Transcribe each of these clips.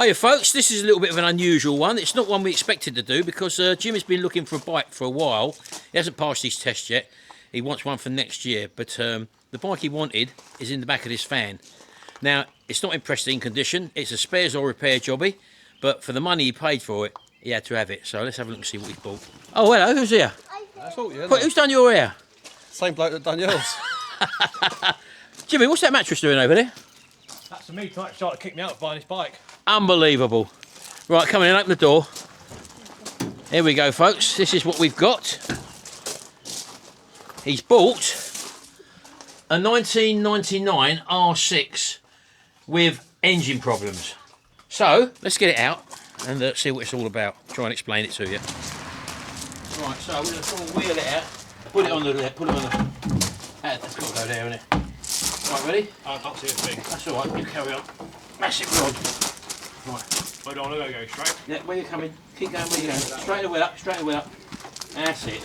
Hiya folks, this is a little bit of an unusual one. It's not one we expected to do because Jim has been looking for a bike for a while. He hasn't passed his test yet. He wants one for next year, but the bike he wanted is in the back of this van. Now, it's not in pristine condition. It's a spares or repair jobby, but for the money he paid for it, he had to have it. So let's have a look and see what he's bought. Oh, hello, who's here? That's all, yeah. Who's done your hair? Same bloke that done yours. Jimmy, what's that mattress doing over there? That's for me tonight, trying to kick me out of buying this bike. Unbelievable. Right, come in, open the door. Here we go, folks. This is what we've got. He's bought a 1999 R6 with engine problems. So, let's get it out and see what it's all about. Try and explain it to you. Right, so we're going to wheel it out. Put it on the left, put it on the... That's got to go there, isn't it? Right, ready? I can't see a thing. That's alright, you carry on. Massive rod. Right. I don't want to go straight. Yeah, where you coming? Keep going where you going. Straight the wheel up, straight the wheel up. That's it.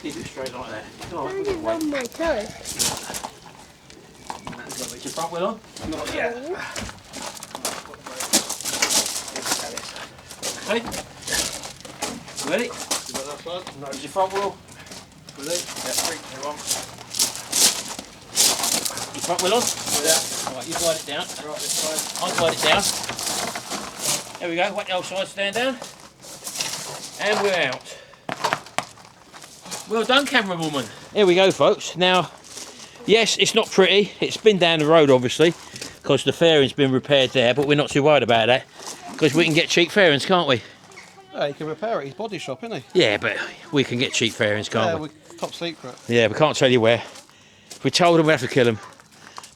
Keep it straight like that. Alright, we've got to wait. On my toes. Is your front wheel on? Not yet. Okay. Ready? You got that one? No, is your front wheel? Ready? Yeah, 3, 2, 1. Your front wheel on? Yeah. Alright, you glide it down. Right, this side. I'll glide it down. There we go, whack the old side stand down. And we're out. Well done, camerawoman. Here we go, folks. Now, yes, it's not pretty. It's been down the road, obviously, because the fairing's been repaired there, but we're not too worried about that, because we can get cheap fairings, can't we? Yeah, you can repair it. He's body shop, isn't he? Yeah, but we can get cheap fairings, can't we? Top secret. Yeah, we can't tell you where. If we told them, we have to kill them.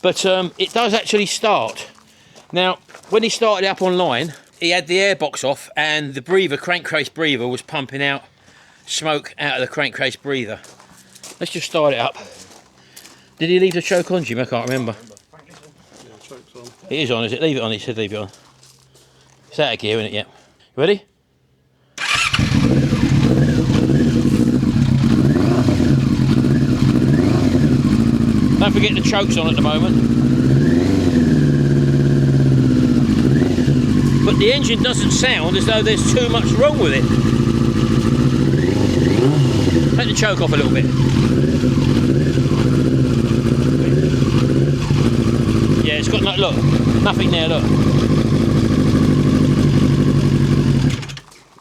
But it does actually start. Now, when he started it up online, he had the airbox off and the breather, crankcase breather, was pumping out smoke out of the crankcase breather. Let's just start it up. Did he leave the choke on, Jim? I can't remember. Yeah, choke's on. It is on, is it? Leave it on. He said leave it on. It's out of gear, isn't it? Yeah. You ready? Don't forget the choke's on at the moment. But the engine doesn't sound as though there's too much wrong with it. Take the choke off a little bit. Yeah, it's got no, look, nothing there, look.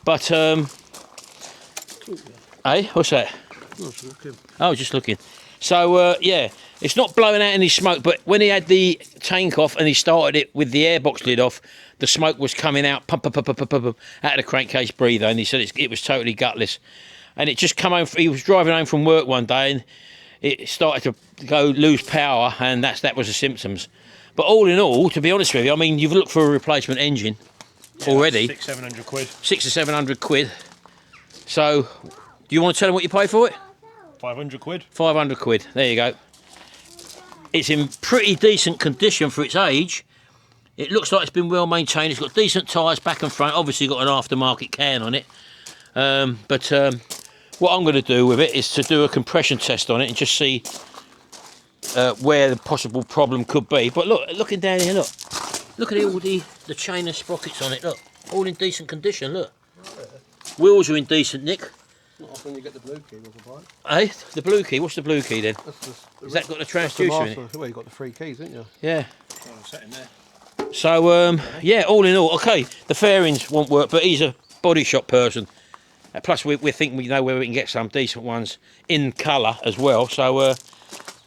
But, hey, what's that? Oh, just looking. So, yeah, it's not blowing out any smoke, but when he had the tank off and he started it with the airbox lid off, the smoke was coming out, out of the crankcase breather, and he said it was totally gutless. And it just come home, he was driving home from work one day, and it started to lose power, and that was the symptoms. But all in all, to be honest with you, I mean, you've looked for a replacement engine already. 600-700 quid. 600 or 700 quid. So, do you want to tell them what you pay for it? 500 quid. 500 quid, there you go. It's in pretty decent condition for its age. It looks like it's been well maintained. It's got decent tyres back and front. Obviously got an aftermarket can on it. But what I'm going to do with it is to do a compression test on it and just see where the possible problem could be. But look, looking down here, look at all the chain and sprockets on it. Look, all in decent condition. Look, wheels are in decent nick. Not often you get the blue key with a bike. Hey, the blue key. What's the blue key then? Has that got the transducer in it? Well, you got the 3 keys, didn't you? Yeah. Oh, set in there. So yeah, all in all, okay, the fairings won't work, but he's a body shop person. Plus, we think we know where we can get some decent ones in colour as well. So,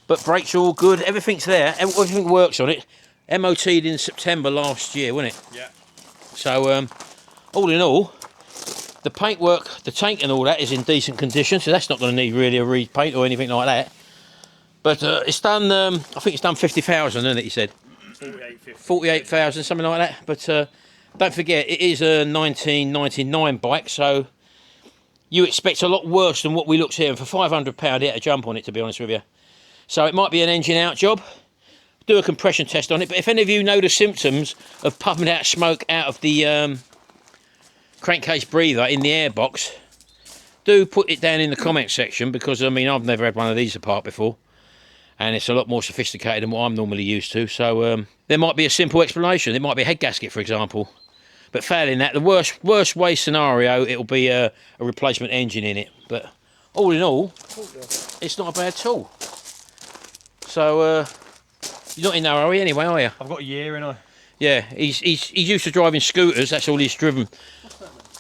but brakes are all good. Everything's there. Everything works on it. MOT'd in September last year, wasn't it? Yeah. So, all in all, the paintwork, the tank and all that is in decent condition. So that's not going to need really a repaint or anything like that. But it's done. I think it's done 50,000, isn't it? He said. 48,000, something like that. But don't forget, it is a 1999 bike, so you expect a lot worse than what we looked here. And for £500, he had to jump on it, to be honest with you. So it might be an engine out job. Do a compression test on it. But if any of you know the symptoms of pumping out smoke out of the crankcase breather in the airbox, do put it down in the comment section, because I mean, I've never had one of these apart before. and it's a lot more sophisticated than what I'm normally used to. So there might be a simple explanation. It might be a head gasket, for example. But failing that, the worst way scenario, it'll be a replacement engine in it. But all in all, it's not a bad tool. So you're not in no hurry anyway, are you? I've got a year in. Yeah, he's used to driving scooters. That's all he's driven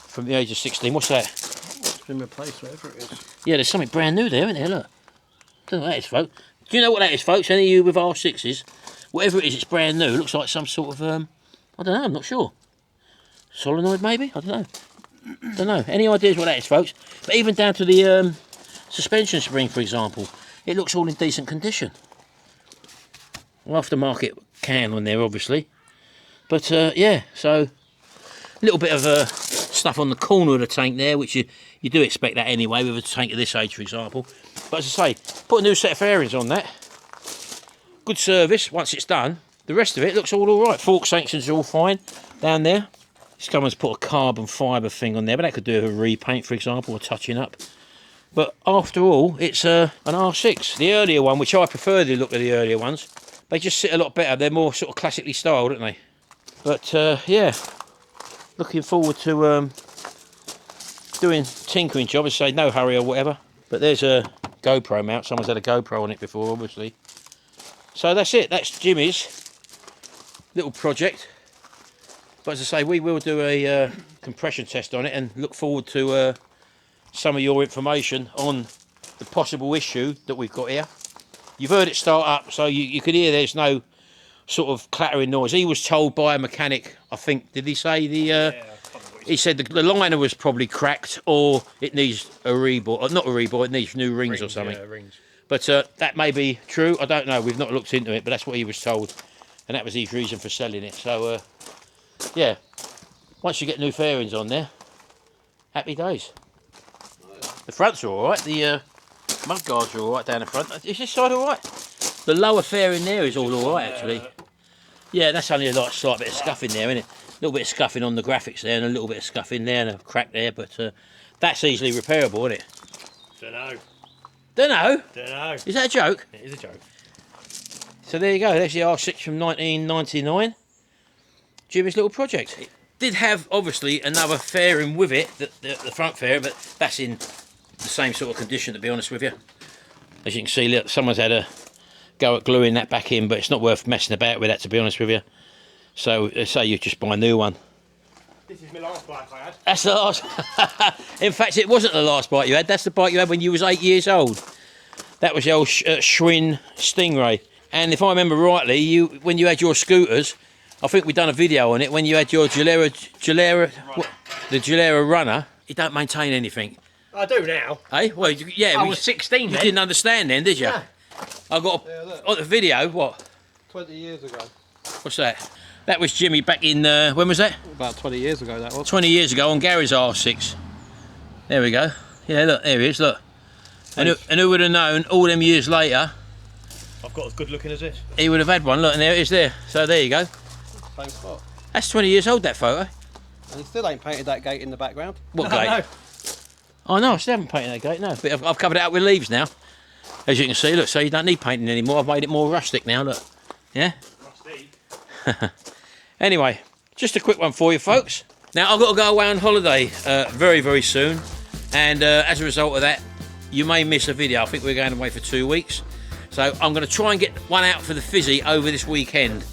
from the age of 16. What's that? It's been replaced, whatever it is. Yeah, there's something brand new there, isn't there? Look. Don't know what that is, folks. Do you know what that is, folks? Any of you with R6s, whatever it is, it's brand new. It looks like some sort of I don't know. I'm not sure. Solenoid, maybe? I don't know. Any ideas what that is, folks? But even down to the suspension spring, for example, it looks all in decent condition. Aftermarket can on there, obviously. But yeah, so a little bit of stuff on the corner of the tank there, which you do expect that anyway with a tank of this age, for example. But as I say, put a new set of fairings on that. Good service once it's done. The rest of it looks all right. Fork sanctions are all fine down there. Someone's put a carbon fibre thing on there, but that could do with a repaint, for example, or touching up. But after all, it's an R6. The earlier one, which I prefer the look of the earlier ones, they just sit a lot better. They're more sort of classically styled, aren't they? But yeah, looking forward to doing tinkering job. As I say, no hurry or whatever. But there's a GoPro mount. Someone's had a GoPro on it before, obviously. So that's it. That's Jimmy's little project. But as I say, we will do a compression test on it and look forward to some of your information on the possible issue that we've got here. You've heard it start up, so you could hear there's no sort of clattering noise. He was told by a mechanic, I think, did he say he said the liner was probably cracked, or it needs a reboard, or not a reboard, it needs new rings or something. Yeah, rings. But that may be true, I don't know, we've not looked into it, but that's what he was told, and that was his reason for selling it. So yeah, once you get new fairings on there, happy days. The fronts are alright, the mud guards are alright down the front. Is this side alright? The lower fairing there is all alright actually. Yeah, that's only a slight bit of scuffing there, isn't it? A little bit of scuffing on the graphics there, and a little bit of scuffing there, and a crack there, but that's easily repairable, isn't it? Dunno. Is that a joke? It is a joke. So there you go, there's the R6 from 1999. Jimmy's little project. It did have, obviously, another fairing with it, the front fairing, but that's in the same sort of condition, to be honest with you. As you can see, look, someone's had a go at gluing that back in, but it's not worth messing about with that, to be honest with you. So, say you just buy a new one. This is my last bike I had. That's the last. In fact, it wasn't the last bike you had. That's the bike you had when you was 8 years old. That was the old Schwinn Stingray. And if I remember rightly, when you had your scooters, I think we've done a video on it, when you had your Gilera Runner, you don't maintain anything. I do now. Hey, well, yeah. I was 16 You then. didn't understand then, did you? Yeah. I got on the video. What? 20 years ago. What's that? That was Jimmy back in when was that? About 20 years ago that was. 20 years ago on Gary's R6. There we go. Yeah, look, there he is. Look. And who would have known? All them years later, I've got as good looking as this. he would have had one. Look, and there it is. There. So there you go. Same spot. That's 20 years old. That photo. And he still ain't painted that gate in the background. What gate? Oh no, I still haven't painted that gate. No, but I've covered it up with leaves now. As you can see, look. So you don't need painting anymore. I've made it more rustic now. Look. Yeah. Rusty. Anyway, just a quick one for you folks. Now I've got to go away on holiday very, very soon, and as a result of that, you may miss a video. I think we're going away for 2 weeks, so I'm going to try and get one out for the Fizzy over this weekend.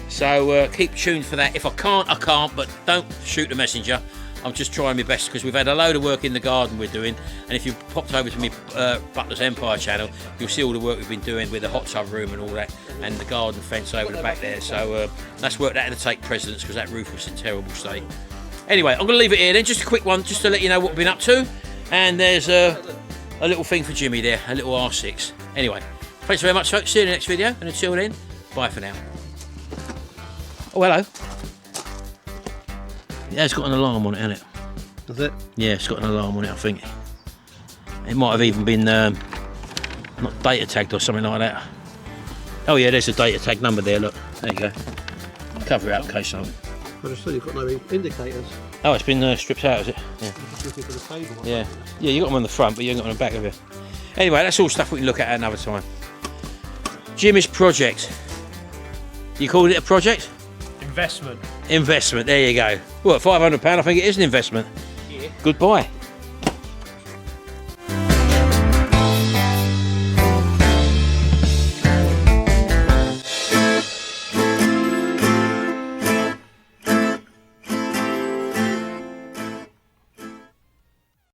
So keep tuned for that. If I can't, I can't, but don't shoot the messenger. I'm just trying my best because we've had a load of work in the garden we're doing, and if you popped over to me Butler's Empire channel, you'll see all the work we've been doing with the hot tub room and all that, and the garden fence over the back there. So that's work that had to take precedence because that roof was in terrible state. Anyway, I'm going to leave it here then, just a quick one, just to let you know what we've been up to. And there's a little thing for Jimmy there, a little R6. Anyway, thanks very much folks, see you in the next video, and until then, bye for now. Oh, hello. Yeah, it's got an alarm on it, hasn't it? Is it? Yeah, it's got an alarm on it, I think. It might have even been not data tagged or something like that. Oh yeah, there's a data tag number there, look. There you go. Cover it up in case something. I just said you've got no indicators. Oh, it's been stripped out, is it? Yeah. Just looking for the table. Yeah. Yeah, you got them on the front, but you ain't got them on the back, have you? Anyway, that's all stuff we can look at another time. Jimmy's project. You called it a project? Investment. Investment, there you go. What, £500, I think it is an investment. Yeah. Goodbye.